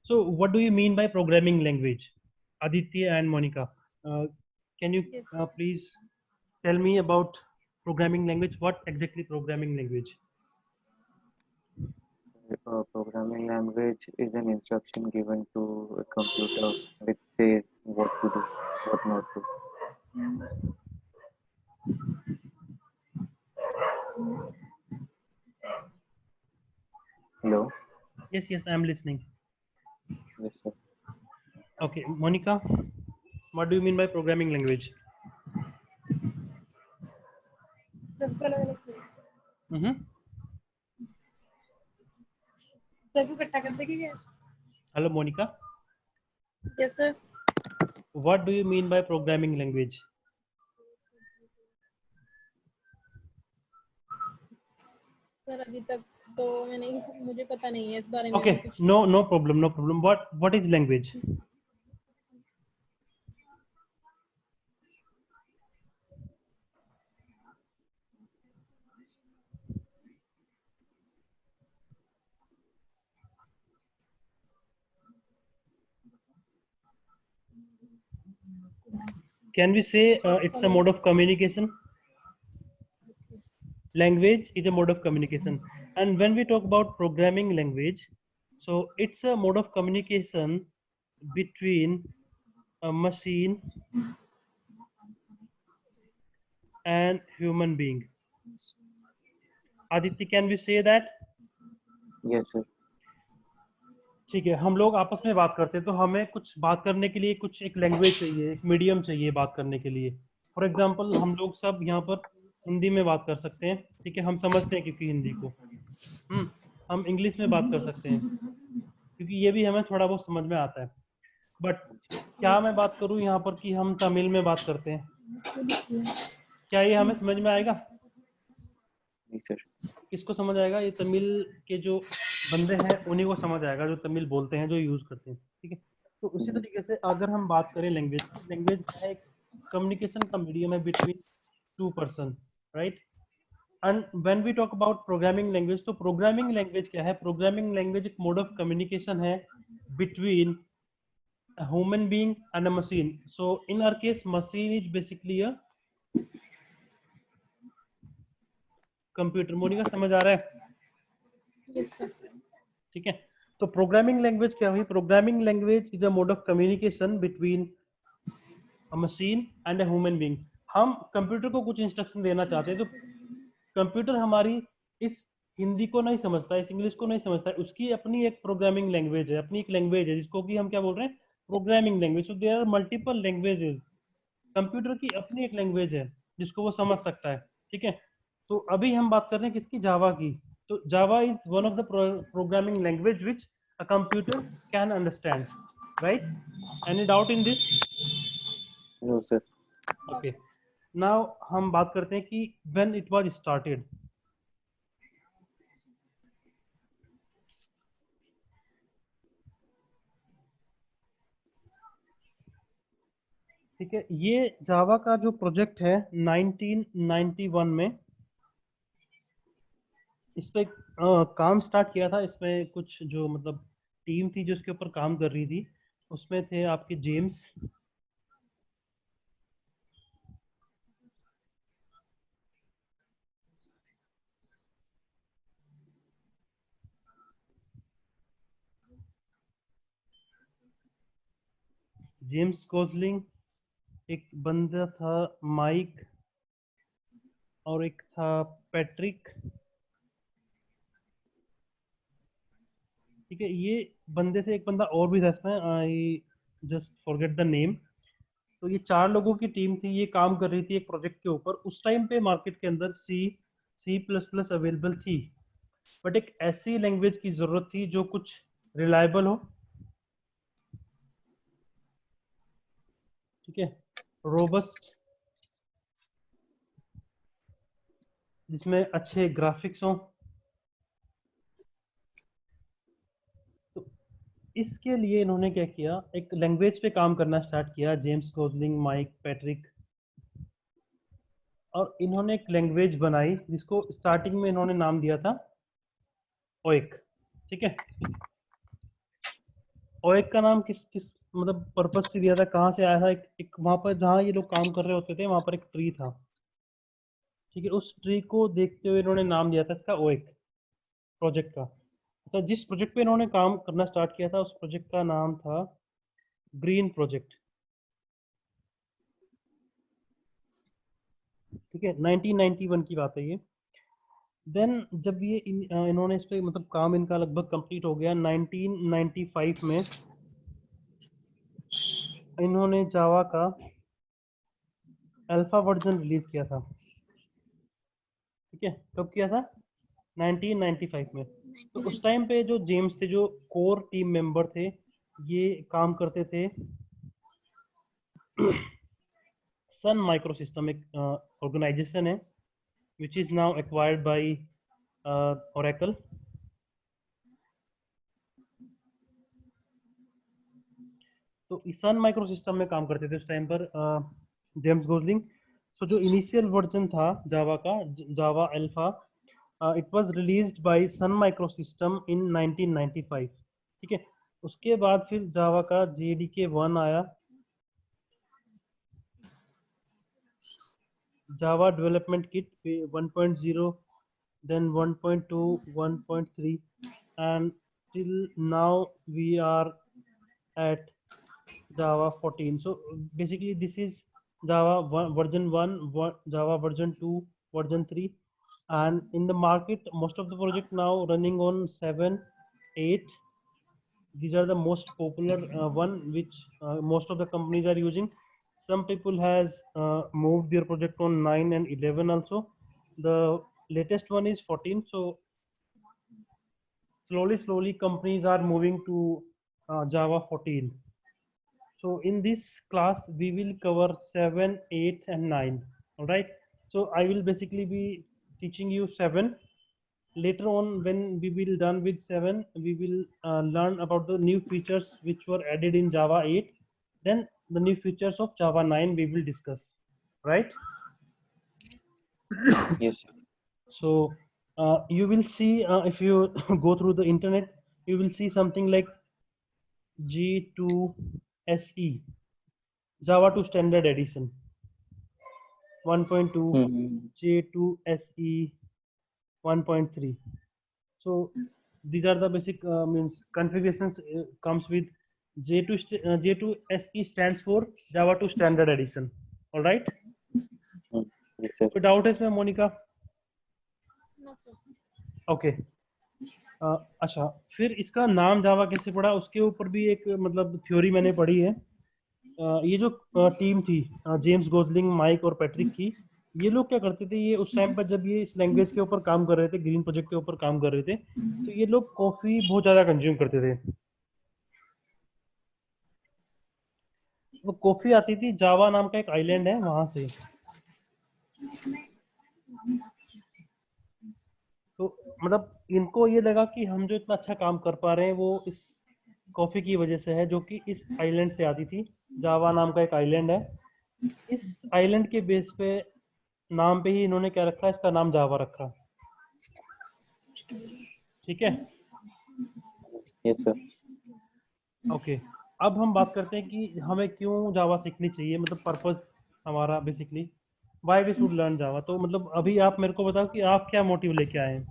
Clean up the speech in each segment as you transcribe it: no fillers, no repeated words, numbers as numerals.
So what do you mean by programming language? Aditya and Monica, can you Yes. please tell me about programming language? What exactly programming language? Programming language is an instruction given to a computer which says what to do, what not to. Hello? Yes, yes, I'm listening. Yes, sir. Okay, Monica, what do you mean by programming language? सबको अलग अलग Mm-hmm. सबको इकट्ठा कर देंगे क्या? Hello, Monica. Yes sir. What do you mean by programming language? Sir अभी तक तो मैंने मुझे पता नहीं है इस बारे में Okay, कुछ। no problem, no problem. What is language? Can we say it's a mode of communication? Language is a mode of communication. And when we talk about programming language, so it's a mode of communication between a machine and human being. Aditya, can we say that? Yes, sir. ठीक है, हम लोग आपस में बात करते हैं तो हमें कुछ बात करने के लिए कुछ एक लैंग्वेज चाहिए, एक मीडियम चाहिए बात करने के लिए. फॉर एग्जांपल हम लोग सब यहाँ पर हिंदी में बात कर सकते हैं, ठीक है, हम समझते हैं क्योंकि हिंदी को. हम इंग्लिश में बात कर सकते हैं क्योंकि ये भी हमें थोड़ा बहुत समझ में आता है. बट क्या मैं बात करूँ यहाँ पर कि हम तमिल में बात करते हैं, क्या ये हमें समझ में आएगा? नहीं सर. किसको समझ आएगा? ये तमिल के जो बंदे हैं उन्हीं को समझ आएगा जो तमिल बोलते हैं, जो यूज करते हैं, ठीक है. तो उसी तरीके से अगर हम बात करें लैंग्वेज, लैंग्वेज क्या है? एक कम्युनिकेशन का मीडियम है between two person, right. And when we talk about programming language, तो प्रोग्रामिंग लैंग्वेज क्या है? प्रोग्रामिंग लैंग्वेज एक मोड ऑफ कम्युनिकेशन है between a human being and a machine. So in our case, machine is basically a computer. Monica समझ आ रहा है? Yes sir. ठीक है. तो प्रोग्रामिंग लैंग्वेज क्या हुई? Programming language is a mode of communication between a machine and a human being. हम कंप्यूटर को कुछ इंस्ट्रक्शन देना चाहते हैं तो कंप्यूटर हमारी इस हिंदी को नहीं समझता है, इस इंग्लिश को नहीं समझता है, उसकी अपनी एक प्रोग्रामिंग लैंग्वेज है, अपनी एक लैंग्वेज है जिसको कि हम क्या बोल रहे हैं? Programming language. So there are multiple languages. Computer की अपनी एक लैंग्वेज है जिसको वो समझ सकता है, ठीक है. तो अभी हम बात कर रहे हैं किसकी? जावा की. तो Java is one of the programming language which a computer can understand, right. Any doubt in this? No, sir. Okay. Now हम बात करते हैं कि व्हेन इट वाज स्टार्टेड. ठीक है, ये जावा का जो प्रोजेक्ट है 1991 में इस पे काम स्टार्ट किया था. इसमें कुछ जो मतलब टीम थी जो इसके ऊपर काम कर रही थी, उसमें थे आपके जेम्स, जेम्स कोजलिंग, एक बंदा था माइक, और एक था पैट्रिक. ठीक है, ये बंदे थे. एक बंदा और भी था इसमें, I just forget the name. तो ये 4 लोगों की टीम थी, ये काम कर रही थी एक प्रोजेक्ट के ऊपर. उस टाइम पे मार्केट के अंदर सी प्लस प्लस अवेलेबल थी, बट एक ऐसी लैंग्वेज की जरूरत थी जो कुछ रिलायबल हो, ठीक है, रोबस्ट, जिसमें अच्छे ग्राफिक्स हों. तो इसके लिए इन्होंने क्या किया? एक लैंग्वेज पे काम करना स्टार्ट किया, जेम्स कोजलिंग, माइक, पैट्रिक. और इन्होंने एक लैंग्वेज बनाई जिसको स्टार्टिंग में इन्होंने नाम दिया था ओएक, ठीक है. ओएक का नाम किस किस मतलब पर्पस से दिया था, कहाँ से आया था? एक वहां पर जहाँ ये लोग काम कर रहे होते थे वहां पर एक ट्री था, ठीक है, उस ट्री को देखते हुए इन्होंने नाम दिया था इसका ओएक प्रोजेक्ट का। तो जिस प्रोजेक्ट पे इन्होंने काम करना स्टार्ट किया था उस प्रोजेक्ट का नाम था ग्रीन प्रोजेक्ट, ठीक है, 1991 की बात है ये। देन जब ये इन्होंने इस पे मतलब काम इनका लगभग कंप्लीट हो गया 1995 में, इन्होंने जावा का अल्फा वर्जन रिलीज किया था, ठीक है, कब किया था? 1995 में। तो उस टाइम पे जो जेम्स थे, जो कोर टीम मेंबर थे, ये काम करते थे सन माइक्रोसिस्टम, एक ऑर्गेनाइजेशन है which is now acquired by Oracle. तो सन माइक्रोसिस्टम में काम करते थे उस टाइम पर जेम्स गोसलिंग। सो जो इनिशियल वर्जन था जावा का, Java alpha, it was released by Sun microsystem in 1995, ठीक है। उसके बाद फिर जावा का जेडीके 1 आया, Java development kit 1.0, then 1.2, 1.3, and till now we are at Java 14. So basically this is Java version 1, Java version 2, version 3, and in the market most of the project now running on 7, 8. These are the most popular one which most of the companies are using. Some people has moved their project on 9 and 11 also. The latest one is 14. So slowly companies are moving to Java 14. So in this class we will cover 7, 8 and 9. All right, so I will basically be teaching you 7. Later on when we will done with 7, we will learn about the new features which were added in Java 8. Then the new features of Java 9 we will discuss, right? Yes, sir. So you will see if you go through the internet, you will see something like G2SE, Java 2 Standard Edition 1.2, J2SE 1.3. So these are the basic means configurations comes with J2SE stands for Java 2 Standard Edition. All right. Yes, sir. कोई doubt है इसमें Monika? No, sir. Okay अच्छा, फिर इसका नाम जावा कैसे पड़ा उसके ऊपर भी एक मतलब थ्योरी मैंने पढ़ी है। ये जो टीम थी जेम्स गोसलिंग, माइक और पैट्रिक की, ये लोग क्या करते थे, ये उस टाइम पर जब ये इस लैंग्वेज के ऊपर काम कर रहे थे, ग्रीन प्रोजेक्ट के ऊपर काम कर रहे थे, तो ये लोग कॉफी बहुत ज्यादा कंज्यूम करते थे। वो कॉफी आती थी जावा नाम का एक आइलैंड है वहां से। तो मतलब इनको ये लगा कि हम जो इतना अच्छा काम कर पा रहे हैं वो इस कॉफी की वजह से है, जो कि इस आइलैंड से आती थी। जावा नाम का एक आइलैंड है, इस आइलैंड के बेस पे नाम पे ही इन्होंने क्या रखा, इसका नाम जावा रखा, ठीक है। Yes, sir. ओके, अब हम बात करते हैं कि हमें क्यों जावा सीखनी चाहिए, मतलब पर्पस हमारा basically why we should learn Java. तो मतलब अभी आप मेरे को बताओ कि आप क्या मोटिव लेके आए हैं।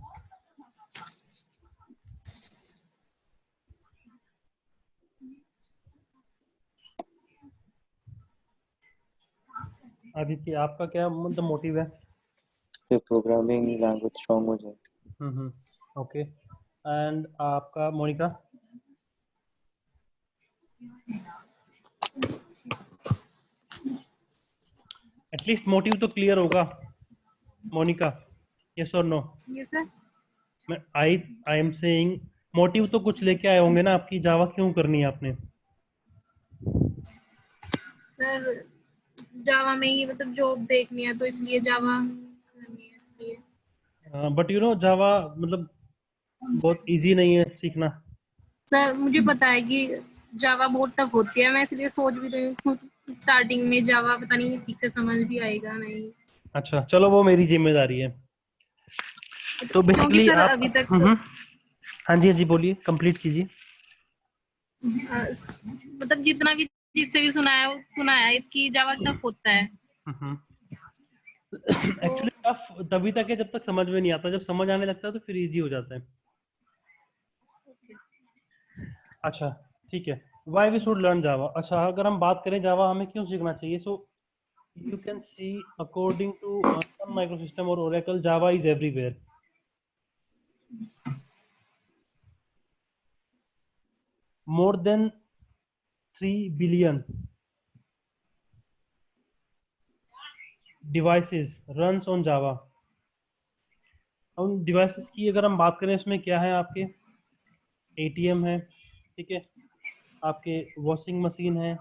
आदित्य, आपका क्या मतलब मोटिव है? So programming language strong हो जाए। ओके, एंड आपका मोनिका? एटलीस्ट मोटिव तो क्लियर होगा मोनिका, यस और नो? Yes, sir. मैं आई एम सेइंग मोटिव तो कुछ लेके आए होंगे ना, आपकी जावा क्यों करनी है आपने? सर जावा में ही मतलब जॉब देखनी है तो इसलिए जावा करनी है इसलिए। बट यू नो जावा मतलब बहुत इजी नहीं है सीखना। सर मुझे पता है कि जावा बहुत टफ होती है, मैं इसलिए सोच भी रही हूँ स्टार्टिंग में जावा पता नहीं ठीक से समझ भी आएगा नहीं। अच्छा चलो, वो मेरी जिम्मेदारी है। तो क्योंकि बेसिकली सर आप अभी तक हाँ जी हाँ जी, बोलिए, कंप्लीट कीजिए। मतलब जितना भी जिससे भी सुना है कि जावा टफ होता है। एक्चुअली टफ तभी तक है जब तक समझ में नहीं आता, जब समझ आने लगता है तो फिर इजी हो जाता है। अच्छा ठीक है, why we should learn Java. अच्छा अगर हम बात करें जावा हमें क्यों सीखना चाहिए, सो you can see according to Sun Microsystem or Oracle, Java is everywhere. More than 3 billion devices runs on Java. उन डिवाइसेस की अगर हम बात करें इसमें क्या है, आपके एटीएम है, ठीक है, आपके वॉशिंग मशीन है,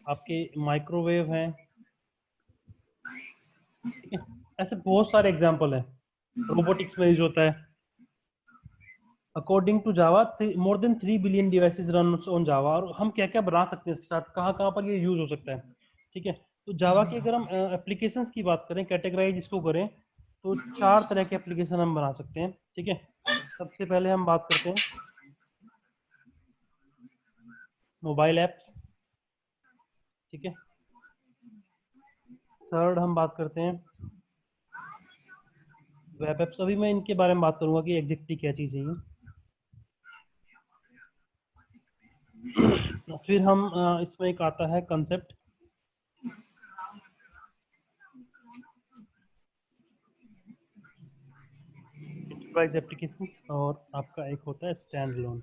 आपके माइक्रोवेव है, ठीक है, ऐसे बहुत सारे एग्जांपल है, रोबोटिक्स में यूज होता है। According to Java more than 3 billion devices run on Java. और हम क्या क्या बना सकते हैं इसके साथ, कहाँ कहाँ पर ये यूज हो सकता है, ठीक है। तो जावा की अगर हम एप्लीकेशंस की बात करें, कैटेगराइज इसको करें, तो 4 तरह के एप्लीकेशन हम बना सकते हैं, ठीक है। सबसे पहले हम बात करते हैं मोबाइल ऐप्स, ठीक है। थर्ड हम बात करते हैं वेब ऐप्स। अभी मैं इनके बारे में बात करूंगा कि एग्जैक्टली क्या चीज़ है ये। फिर हम इसमें एक आता है कंसेप्ट एंटरप्राइज एप्लीकेशंस, और आपका एक होता है स्टैंड अलोन।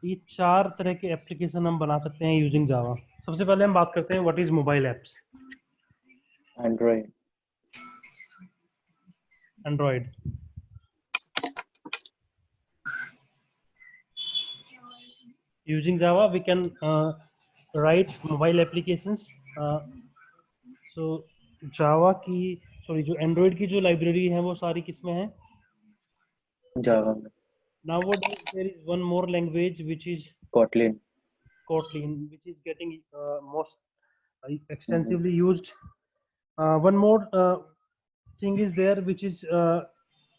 ये 4 तरह के एप्लीकेशन हम बना सकते हैं यूजिंग जावा। सबसे पहले हम बात करते हैं what is mobile apps. Android. Android, using Java we can write mobile applications. So Java की सॉरी जो Android की जो लाइब्रेरी है वो सारी किसमें है, Java. nowadays there is one more language which is Kotlin. Kotlin, which is getting most Mhm. extensively used. One more thing is there which is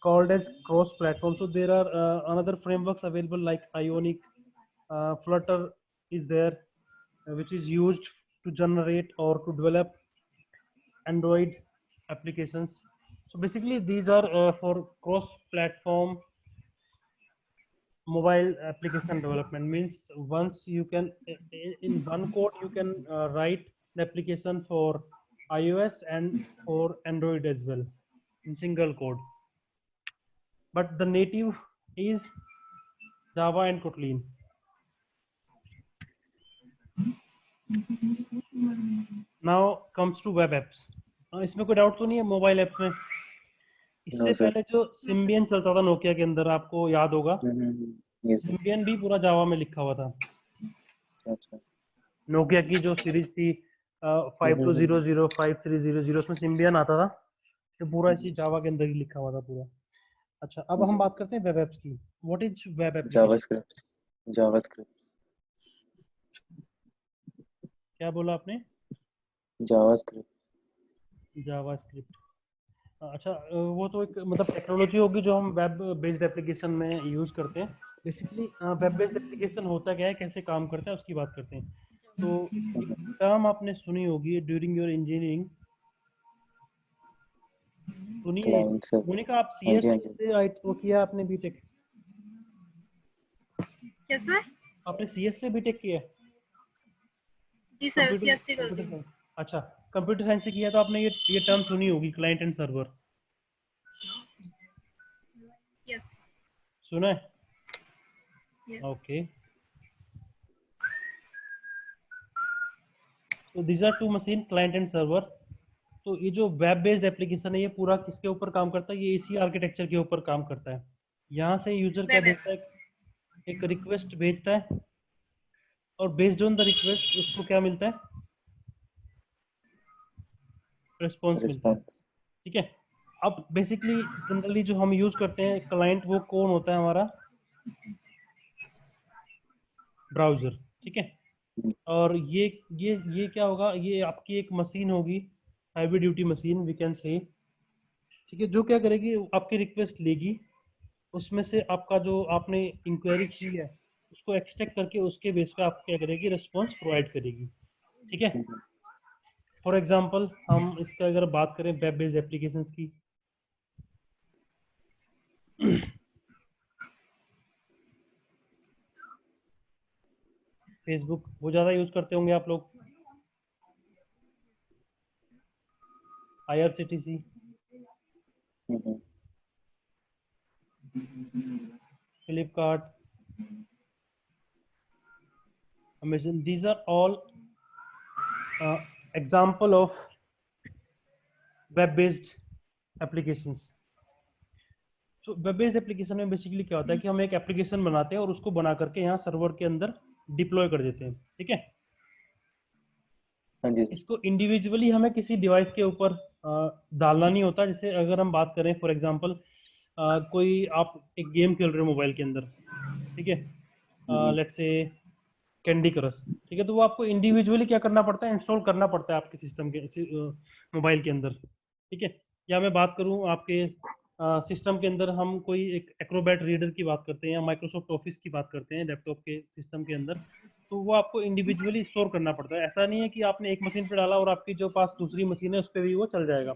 called as cross platform. So there are another frameworks available like Ionic, Flutter is there, which is used to generate or to develop Android applications. So basically these are for cross platform mobile application development. Means once you can in one code you can write the application for iOS and for Android as well in single code, but the native is Java and Kotlin. Now comes to web apps. इसमें कोई doubt तो नहीं है mobile app में। No, इससे sir. पहले जो Symbian चलता था नोकिया के अंदर, आपको याद होगा, Mhm. Yes, sir. सिम्बियन भी पूरा जावा में लिखा हुआ था। अच्छा. नोकिया की जो सीरीज थी 5200 5300, उसमें सिम्बियन आता था, तो पूरा इसी जावा के अंदर ही लिखा हुआ था पूरा। अच्छा अब हम बात करते हैं वेब एप्स की। What is web application, JavaScript. JavaScript. क्या बोला आपने, JavaScript. जावास्क्रिप्ट। अच्छा वो तो एक मतलब टेक्नोलॉजी होगी जो हम वेब बेस्ड एप्लीकेशन में यूज करते हैं। बेसिकली वेब बेस्ड एप्लीकेशन होता क्या है, कैसे काम करता है उसकी बात करते हैं। तो एक टर्म आपने सुनी होगी ड्यूरिंग योर इंजीनियरिंग, सुनिए। Client server. मोनिका आप हाँ सीएस जी, हाँ जी. से वो किया आपने बीटेक, कैसा? आपने सीएस से बीटेक किया है? जी सर, कंप्यूटर कैसे कर कंप्यूटर रही हूँ। साइंस। अच्छा कंप्यूटर साइंस से किया तो आपने ये टर्म सुनी होगी क्लाइंट एंड सर्वर, यस सुना है? यस। ओके, तो these are two machine client and server. तो ये जो वेब बेस्ड एप्लीकेशन है ये पूरा किसके ऊपर काम करता है, ये इसी आर्किटेक्चर के ऊपर काम करता है। यहाँ से यूजर क्या वेब भेजता है, एक रिक्वेस्ट भेजता है, और बेस्ड ऑन द रिक्वेस्ट उसको क्या मिलता है, रिस्पॉन्स मिलता है, Response. ठीक है। अब बेसिकली जनरली जो हम यूज करते हैं क्लाइंट, वो कौन होता है हमारा, ब्राउजर, ठीक है। और ये क्या होगा, ये आपकी एक मशीन होगी, heavy duty machine we can say, ठीक है, जो क्या करेगी आपकी रिक्वेस्ट लेगी, उसमें से आपका जो आपने इंक्वायरी की है उसको एक्सट्रैक्ट करके उसके बेस पे आपको क्या करेगी, रिस्पॉन्स प्रोवाइड करेगी। ठीक है, फॉर एग्जांपल हम इसका अगर बात करें वेब बेस्ड एप्लीकेशंस की, फेसबुक वो ज़्यादा यूज करते होंगे आप लोग, IRCTC, Flipkart, Amazon, these are all example of web based applications. तो वेब बेस्ड एप्लीकेशन में बेसिकली क्या होता है कि हम एक एप्लीकेशन बनाते हैं और उसको बना करके यहाँ सर्वर के अंदर डिप्लॉय कर देते हैं। ठीक है, हाँ जी सर। इसको इंडिविजुअली हमें किसी डिवाइस के ऊपर डालना नहीं होता। जैसे अगर हम बात करें फॉर एग्जांपल कोई आप एक गेम खेल रहे हो मोबाइल के अंदर, ठीक है, लेट्स से कैंडी क्रश, ठीक है, तो वो आपको इंडिविजुअली क्या करना पड़ता है, इंस्टॉल करना पड़ता है आपके सिस्टम के मोबाइल के अंदर। ठीक है, या मैं बात करूं आपके सिस्टम के अंदर, हम कोई एक एक्रोबैट रीडर की बात करते हैं या माइक्रोसॉफ्ट ऑफिस की बात करते हैं लैपटॉप के सिस्टम के अंदर, तो वो आपको इंडिविजुअली स्टोर करना पड़ता है। ऐसा नहीं है कि आपने एक मशीन पर डाला और आपकी जो पास दूसरी मशीन है उस पर भी वो चल जाएगा,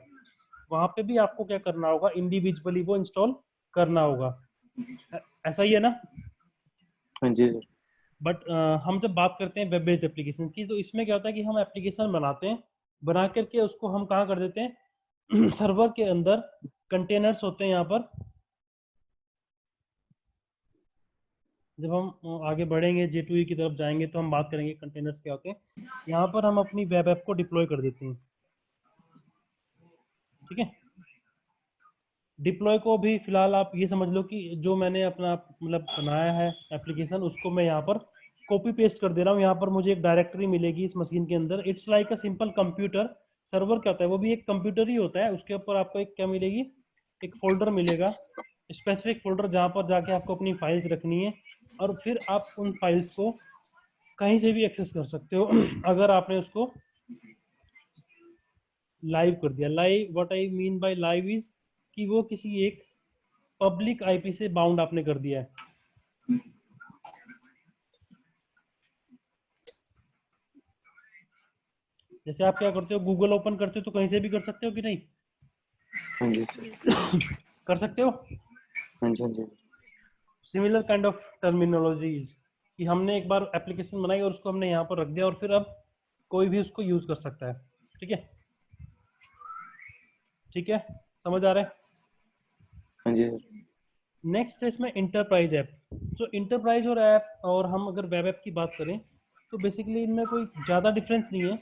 वहां पे भी आपको क्या करना होगा, इंडिविजुअली वो इंस्टॉल करना होगा। ऐसा ही है ना? हाँ जी सर। बट हम जब बात करते हैं वेब बेस्ड एप्लीकेशन की, तो इसमें क्या होता है कि हम एप्लीकेशन बनाते हैं, बना करके उसको हम कहाँ कर देते हैं, सर्वर के अंदर कंटेनर्स होते हैं यहाँ पर। जब हम आगे बढ़ेंगे J2E की तरफ जाएंगे तो हम बात करेंगे कंटेनर्स क्या होते हैं। यहाँ पर हम अपनी वेब ऐप को डिप्लॉय कर देते हैं। ठीक है, डिप्लॉय को भी फिलहाल आप ये समझ लो कि जो मैंने अपना मतलब बनाया है एप्लीकेशन, उसको मैं यहाँ पर कॉपी पेस्ट कर दे रहा हूँ। यहाँ पर मुझे एक डायरेक्टरी मिलेगी इस मशीन के अंदर। It's like a simple computer. Server क्या होता है, वो भी एक कंप्यूटर ही होता है। उसके ऊपर आपको एक क्या मिलेगी, एक फोल्डर मिलेगा, स्पेसिफिक फोल्डर, जहाँ पर जाके आपको अपनी फाइल्स रखनी है और फिर आप उन फाइल्स को कहीं से भी एक्सेस कर सकते हो अगर आपने उसको लाइव कर दिया। Live, what I mean by live is कि वो किसी एक पब्लिक आईपी से बाउंड आपने कर दिया है। जैसे आप क्या करते हो, गूगल ओपन करते हो तो कहीं से भी कर सकते हो कि नहीं? हाँ जी सर। कर सकते हो। हाँ जी हाँ जी। सिमिलर काइंड ऑफ टर्मिनोलॉजीज कि हमने एक बार एप्लीकेशन बनाई और उसको हमने यहाँ पर रख दिया और फिर अब कोई भी उसको यूज कर सकता है। ठीक है, ठीक है, समझ आ रहा है? हाँ जी सर। नेक्स्ट है इसमें इंटरप्राइज ऐप। तो इंटरप्राइज और ऐप, और हम अगर वेब ऐप की बात करें तो बेसिकली इनमें कोई ज़्यादा डिफरेंस नहीं है।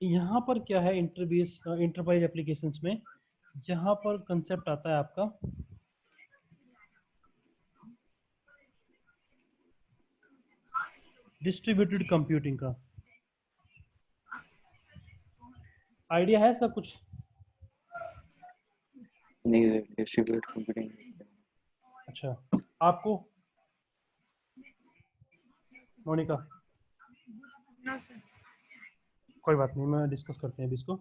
यहाँ पर क्या है, इंटरप्राइज एप्लीकेशंस में यहाँ पर कंसेप्ट आता है आपका डिस्ट्रीब्यूटेड कंप्यूटिंग का। आइडिया है इसका कुछ? नहीं सर, डिस्ट्रीब्यूटेड कंप्यूटिंग। अच्छा, आपको मोनिका? कोई बात नहीं, मैं डिस्कस करते हैं अभी इसको।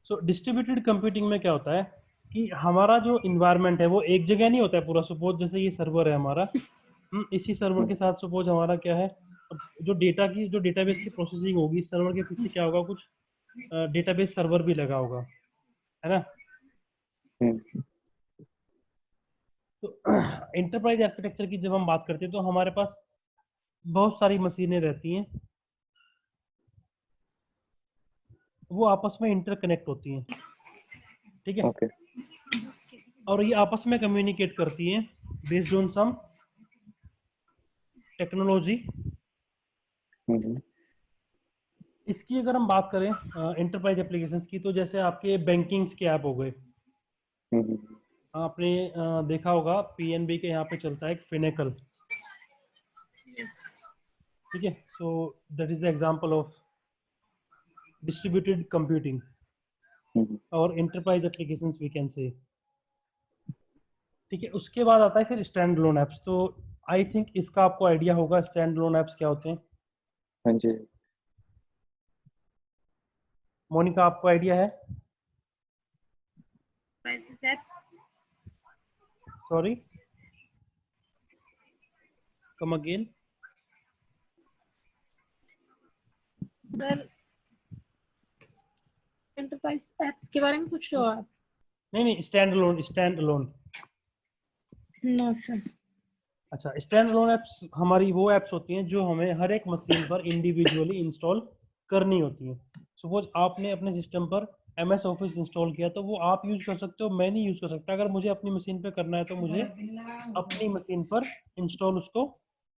सो डिस्ट्रीब्यूटेड कंप्यूटिंग में क्या होता है कि हमारा जो इन्वायरमेंट है वो एक जगह नहीं होता है पूरा। सपोज जैसे ये सर्वर है हमारा, इसी सर्वर के साथ सपोज हमारा क्या है, अब जो डेटा की, जो डेटाबेस की प्रोसेसिंग होगी, इस सर्वर के पीछे क्या होगा, कुछ डेटाबेस सर्वर भी लगा होगा, है ना? तो एंटरप्राइज आर्किटेक्चर की जब हम बात करते हैं तो हमारे पास बहुत सारी मशीनें रहती हैं, वो आपस में इंटरकनेक्ट होती हैं। ठीक है, ओके। और ये आपस में कम्युनिकेट करती हैं बेस्ड ऑन सम टेक्नोलॉजी। इसकी अगर हम बात करें एंटरप्राइज एप्लीकेशंस की, तो जैसे आपके बैंकिंग्स के ऐप हो गए। आपने देखा होगा पीएनबी के यहाँ पे चलता है एक फिनेकल। ठीक है, so that is the example of distributed computing और enterprise applications we can say. ठीक है, उसके बाद आता है फिर स्टैंड लोन एप्स। तो आई थिंक इसका आपको आइडिया होगा स्टैंड लोन एप्स क्या होते हैं। हाँ जी। मोनिका, आपको आइडिया है? enterprises apps. Sorry, come again. Sir enterprise apps के बारे में पूछ रहे हो आप? नहीं, स्टैंड अलोन। No sir. अच्छा, स्टैंड अलोन एप्स हमारी वो एप्स होती हैं जो हमें हर एक मशीन पर इंडिविजुअली इंस्टॉल करनी होती हैं। सपोज आपने अपने सिस्टम पर MS ऑफिस इंस्टॉल किया तो वो आप यूज कर सकते हो, मैं नहीं यूज कर सकता। अगर मुझे अपनी मशीन पे करना है तो मुझे अपनी मशीन पर इंस्टॉल उसको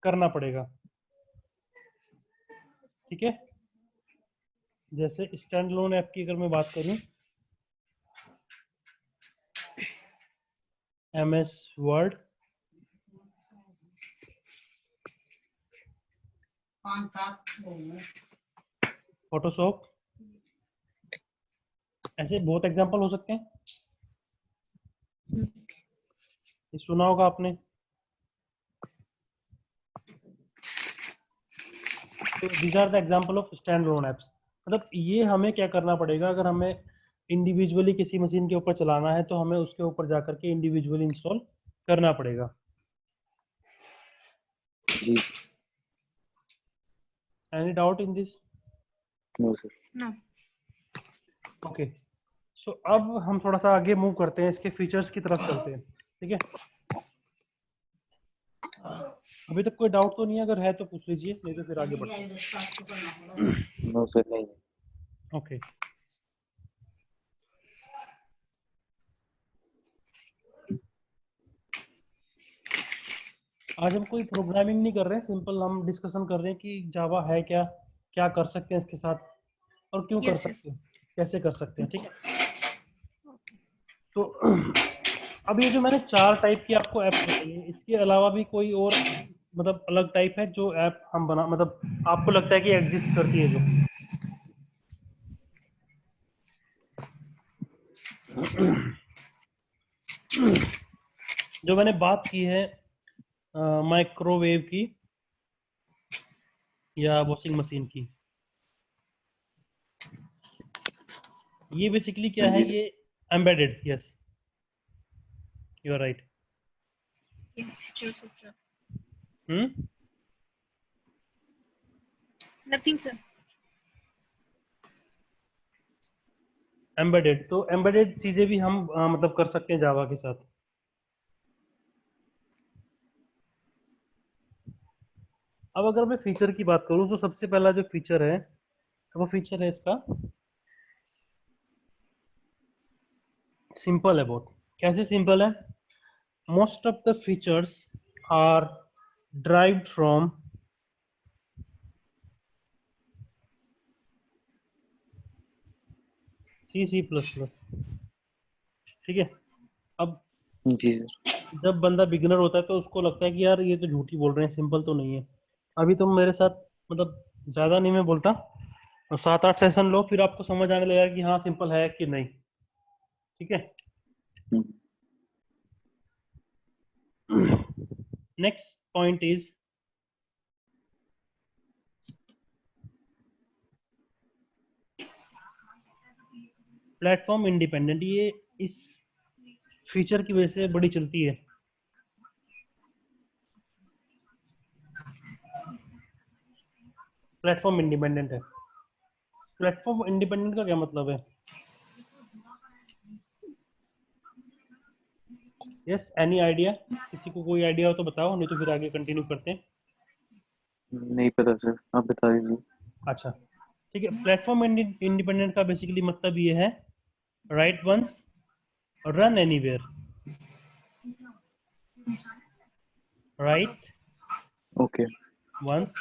करना पड़ेगा। ठीक है, जैसे स्टैंड अलोन ऐप की अगर मैं बात करूं, MS वर्ड, फोटोशॉप, ऐसे बहुत एग्जांपल हो सकते हैं। ये सुना होगा आपने। तो these are the example of stand alone apps. मतलब ये हमें क्या करना पड़ेगा, अगर हमें इंडिविजुअली किसी मशीन के ऊपर चलाना है तो हमें उसके ऊपर जाकर के इंडिविजुअली इंस्टॉल करना पड़ेगा। जी any doubt in this? No sir. No. Okay, so अब हम थोड़ा सा आगे मूव करते हैं, इसके फीचर्स की तरफ चलते हैं। ठीक है, अभी तक कोई डाउट तो नहीं है? अगर है तो पूछ लीजिए, नहीं तो फिर आगे बढ़ते हैं। नो सर नहीं। ओके, आज हम कोई प्रोग्रामिंग नहीं कर रहे हैं, सिंपल हम डिस्कशन कर रहे हैं कि जावा है क्या, क्या कर सकते हैं इसके साथ, और क्यों कर Yes, yes. सकते हैं, कैसे कर सकते हैं। ठीक है, तो अब ये जो मैंने 4 टाइप की आपको ऐप बताई है, इसके अलावा भी कोई और मतलब अलग टाइप है जो ऐप हम बना, मतलब आपको लगता है कि एग्जिस्ट करती है जो मैंने बात की है माइक्रोवेव की या वॉशिंग मशीन की, ये बेसिकली क्या है, ये embedded. Yes, you are right. Yes, sure, sir, sure. Hmm, Nothing, sir. Embedded, तो एम्बेडेड चीजें भी हम मतलब कर सकते हैं जावा के साथ। अब अगर मैं फीचर की बात करूं तो सबसे पहला जो फीचर है वो फीचर है इसका सिंपल है बहुत। कैसे सिंपल है? Most of the features are derived from C++। ठीक है, अब जी सर। जब बंदा बिगिनर होता है तो उसको लगता है कि यार ये तो झूठी बोल रहे हैं, सिंपल तो नहीं है। अभी तुम मेरे साथ मतलब ज़्यादा नहीं मैं बोलता, 7-8 सेशन लो, फिर आपको समझ आने लगेगा कि हाँ सिंपल है कि नहीं। ठीक है, hmm, next point is platform independent. ये इस फीचर की वजह से बड़ी चलती है। प्लेटफॉर्म इंडिपेंडेंट है। प्लेटफॉर्म इंडिपेंडेंट का क्या मतलब है? Yes, any idea? किसी को कोई आइडिया हो तो बताओ, नहीं तो फिर आगे कंटिन्यू करते हैं। नहीं पता सर, आप बता दीजिए। अच्छा, ठीक है, प्लेटफॉर्म इंडिपेंडेंट का बेसिकली मतलब ये है right once run anywhere. Right okay. Once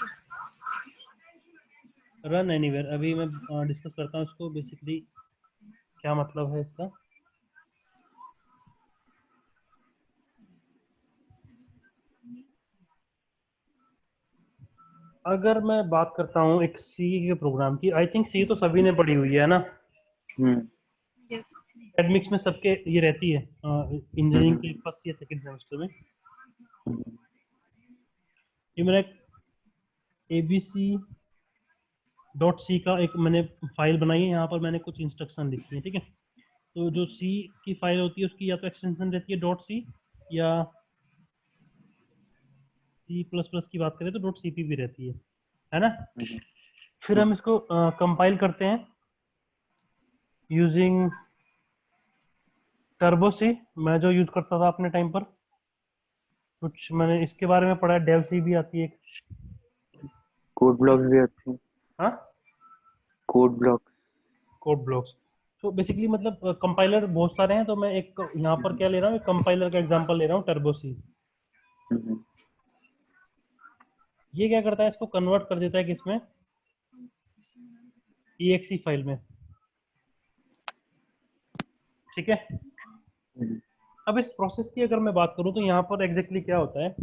run anywhere. अभी मैं डिस्कस करता हूँ इसको, बेसिकली क्या मतलब है इसका। अगर मैं बात करता हूँ एक सी के प्रोग्राम की, आई थिंक सी तो सभी ने पढ़ी हुई है ना, हम्म Yes. एडमिक्स में सबके ये रहती है इंजीनियरिंग के फर्स्ट या सेकंड सेमेस्टर में। हम्म, ये मैंने ABC.C का एक मैंने फाइल बनाई है, यहाँ पर मैंने कुछ इंस्ट्रक्शन लिखी है। ठीक है, तो जो सी की फाइल होती है उसकी या तो एक्सटेंशन रहती है डॉट सी, या सी प्लस प्लस की बात करें तो डॉट सीपी भी रहती है ना। फिर हम इसको कंपाइल करते हैं यूजिंग टर्बो सी, मैं जो यूज करता था अपने टाइम पर। कुछ मैंने इसके बारे में पढ़ा है, डेव सी भी आती है एक। कोड ब्लॉक्स भी आते हैं। हाँ, कोड ब्लॉक्स। Code blocks. तो बेसिकली मतलब कंपाइलर बहुत सारे हैं, तो मैं एक यहाँ पर क्या ले रहा हूँ, कंपाइलर का एग्जांपल ले रहा हूँ, टर्बो सी। ये क्या करता है, इसको कन्वर्ट कर देता है किसमें, EXE फाइल में। ठीक है। अब इस प्रोसेस की अगर मैं बात करूँ तो यहाँ पर एग्जैक्टली क्या होता है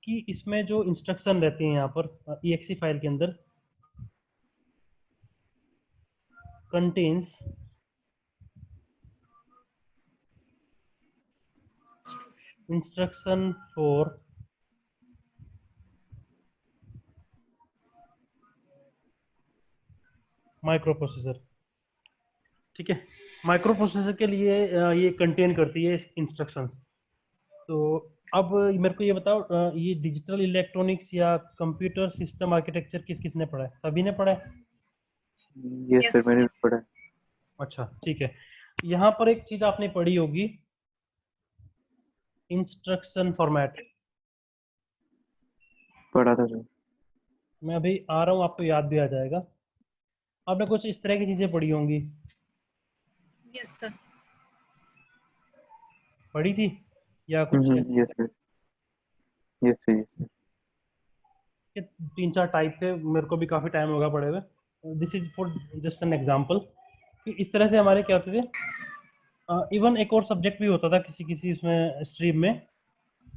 कि इसमें जो इंस्ट्रक्शन रहती हैं यहाँ पर EXE फाइल के अंदर, contains instruction for micro processor. ठीक है, माइक्रो प्रोसेसर के लिए ये कंटेन करती है इंस्ट्रक्शंस। तो अब मेरे को ये बताओ, ये डिजिटल इलेक्ट्रॉनिक्स या कंप्यूटर सिस्टम आर्किटेक्चर किस किसने पढ़ा है? सभी ने पढ़ा है। यस सर, मैंने भी पढ़ा है। अच्छा ठीक है। यहाँ पर एक चीज आपने पढ़ी होगी, इंस्ट्रक्शन फॉर्मेट। पढ़ा था सर। मैं अभी आ रहा हूँ, आपको याद भी आ जाएगा। आपने कुछ इस तरह की चीजें पढ़ी होंगी, यस सर। पढ़ी थी या कुछ ऐसे yes sir, yes sir, yes sir. के 3-4 टाइप थे, मेरे को भी काफी टाइम होगा पढ़े हुए। This is for just an example कि इस तरह से हमारे क्या होते थे। इवन एक और सब्जेक्ट भी होता था किसी किसी उसमें स्ट्रीम में,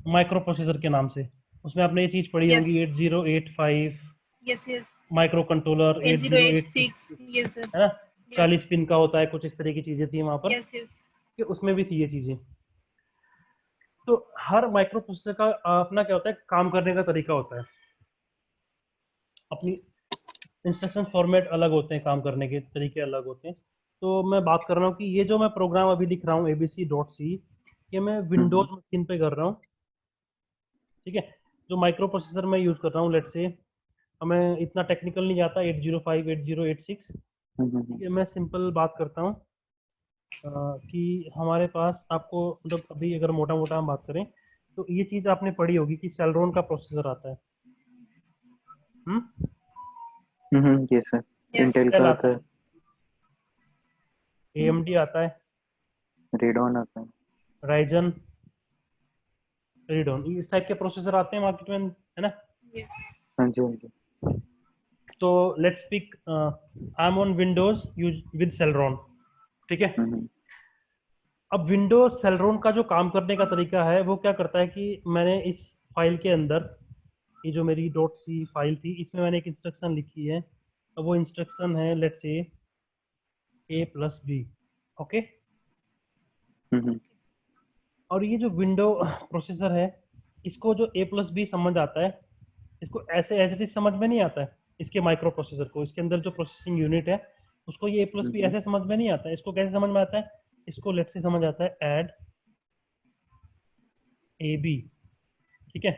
माइक्रो प्रोसेसर के नाम से। उसमें आपने ये चीज पढ़ी यस होगी 8085 yes yes micro controller 8086, 8086। Yes sir. है ना। 40 पिन का होता है, कुछ इस तरह की चीजें थी वहां पर, यस यस। कि उसमें भी थी ये चीजें। तो हर माइक्रो प्रोसेसर का अपना क्या होता है, काम करने का तरीका होता है, अपनी इंस्ट्रक्शन फॉर्मेट अलग होते हैं, काम करने के तरीके अलग होते हैं। तो मैं बात कर रहा हूँ कि ये जो मैं प्रोग्राम अभी लिख रहा हूँ abc.c, ये मैं विंडोज मशीन पे कर रहा हूँ। ठीक है, जो माइक्रो प्रोसेसर मैं यूज कर रहा हूँ, लेट्स से हमें इतना टेक्निकल नहीं जाता, 805 8086। ठीक है, मैं सिंपल बात करता हूँ कि हमारे पास आपको मतलब अभी अगर मोटा मोटा हम बात करें तो ये चीज आपने पढ़ी होगी कि सेलरॉन का प्रोसेसर आता है। Yes sir, yes Intel Intel का आता आता है, है, AMD आता है, रेडॉन आता है। राइजन, रेडॉन, इस टाइप के प्रोसेसर आते हैं मार्केट में, है ना। हाँ जी, हाँ जी। तो let's pick, I am on Windows use with Celeron. ठीक है। अब विंडोज सेलरॉन का जो काम करने का तरीका है वो क्या करता है कि मैंने इस फाइल के अंदर, ये जो मेरी डॉट सी फाइल थी, इसमें मैंने एक इंस्ट्रक्शन लिखी है। अब वो इंस्ट्रक्शन है लेट्स से A+B। ओके। और ये जो विंडो प्रोसेसर है, इसको जो A+B समझ आता है, इसको ऐसे एज इट इज समझ में नहीं आता है। इसके माइक्रो प्रोसेसर को, इसके अंदर जो प्रोसेसिंग यूनिट है उसको ये A+B ऐसे समझ में नहीं आता है। इसको कैसे समझ में आता है, इसको लेट्स से समझ आता है ऐड AB। ठीक है।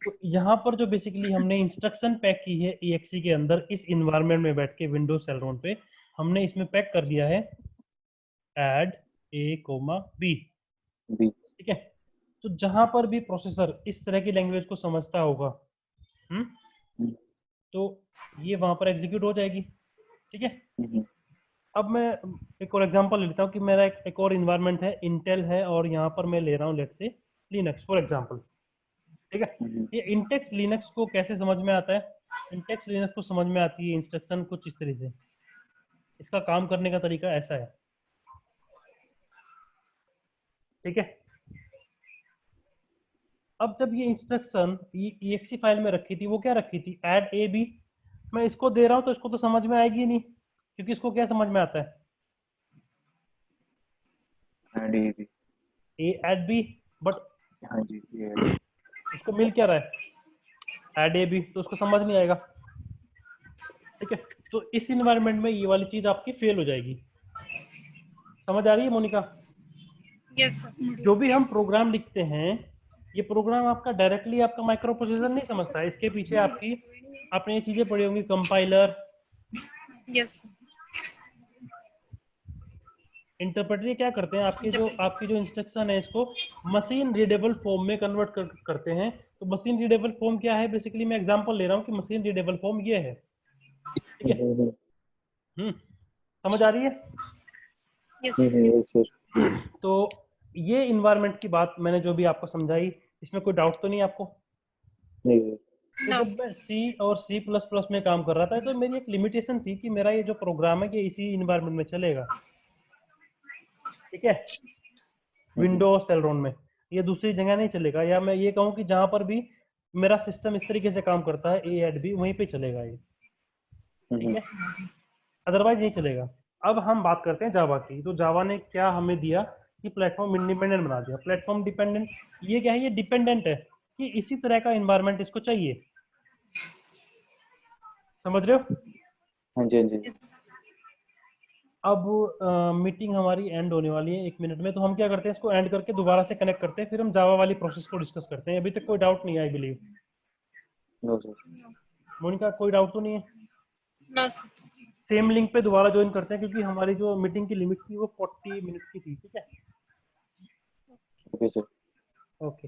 तो यहाँ पर जो बेसिकली हमने इंस्ट्रक्शन पैक की है EXE के अंदर, इस इन्वायरमेंट में बैठ के विंडोज सेलरॉन पे हमने इसमें पैक कर दिया है ऐड A, B। बी। ठीक है। तो जहां पर भी प्रोसेसर इस तरह की लैंग्वेज को समझता होगा, तो ये वहां पर एग्जीक्यूट हो जाएगी। ठीक है। अब मैं एक और एग्जांपल लेता हूँ कि मेरा एक और इन्वायरमेंट है, इंटेल है, और यहाँ पर मैं ले रहा हूँ let's say Linux for example. ठीक है। ये इंटेक्स लिनक्स को कैसे समझ में आता है, इंटेक्स लिनक्स को समझ में आती है इंस्ट्रक्शन कुछ इस तरह से, इसका काम करने का तरीका ऐसा है। ठीक है। अब जब ये इंस्ट्रक्शन EXE फाइल में रखी थी, वो क्या रखी थी, ऐड AB। मैं इसको दे रहा हूँ तो इसको तो समझ में आएगी नहीं, क्योंकि इसको क्या समझ में आता है, add A B. A add B। But हाँ जी, ये इसको मिल क्या रहा है, ऐड AB, तो उसको समझ नहीं आएगा। ठीक है। तो इस इन्वायरमेंट में ये वाली चीज आपकी फेल हो जाएगी। समझ आ रही है मोनिका? Yes sir. जो भी हम प्रोग्राम लिखते हैं, ये प्रोग्राम आपका डायरेक्टली आपका माइक्रो प्रोसेसर नहीं समझता है, इसके पीछे आपने ये चीजें पढ़ी होंगी, कंपाइलर, यस इंटरप्रेटर। ये क्या करते हैं, आपकी जो इंस्ट्रक्शन है इसको मशीन रीडेबल फॉर्म में कन्वर्ट करते हैं। तो मशीन रीडेबल फॉर्म क्या है, बेसिकली मैं एग्जांपल ले रहा हूँ कि मशीन रीडेबल फॉर्म ये है, ठीक है। समझ आ रही है? Yes Yes, sir. तो ये इन्वायरमेंट की बात मैंने जो भी आपको समझाई, इसमें कोई डाउट तो नहीं आपको? नहीं sir. तो जब मैं सी और सी प्लस प्लस में काम कर रहा था, तो मेरी एक लिमिटेशन थी कि मेरा ये जो प्रोग्राम है ये इसी इन्वायरमेंट में चलेगा, ठीक है, विंडो और सेलरोन में। ये दूसरी जगह नहीं चलेगा, या मैं ये कहूँ कि जहां पर भी मेरा सिस्टम इस तरीके से काम करता है ए एट बी, वहीं पे चलेगा ये, ठीक है, अदरवाइज नहीं चलेगा। अब हम बात करते हैं जावा की। तो जावा ने क्या हमें दिया कि प्लेटफॉर्म इंडिपेंडेंट बना दिया। प्लेटफॉर्म डिपेंडेंट ये क्या है, ये डिपेंडेंट है कि इसी तरह का इन्वायरमेंट इसको चाहिए। समझ रहे हो? हाँ जी, हाँ जी. अब मीटिंग हमारी एंड होने वाली है 1 मिनट में, तो हम क्या करते हैं, इसको एंड करके दोबारा से कनेक्ट करते हैं, फिर हम जावा वाली प्रोसेस को डिस्कस करते हैं। अभी तक कोई डाउट नहीं है I believe. No sir. Monika कोई डाउट तो नहीं है? No sir. सेम लिंक पे दोबारा ज्वाइन करते हैं, क्योंकि हमारी जो मीटिंग की लिमिट थी वो 40 मिनट की थी, ठीक है। Okay sir. ओके।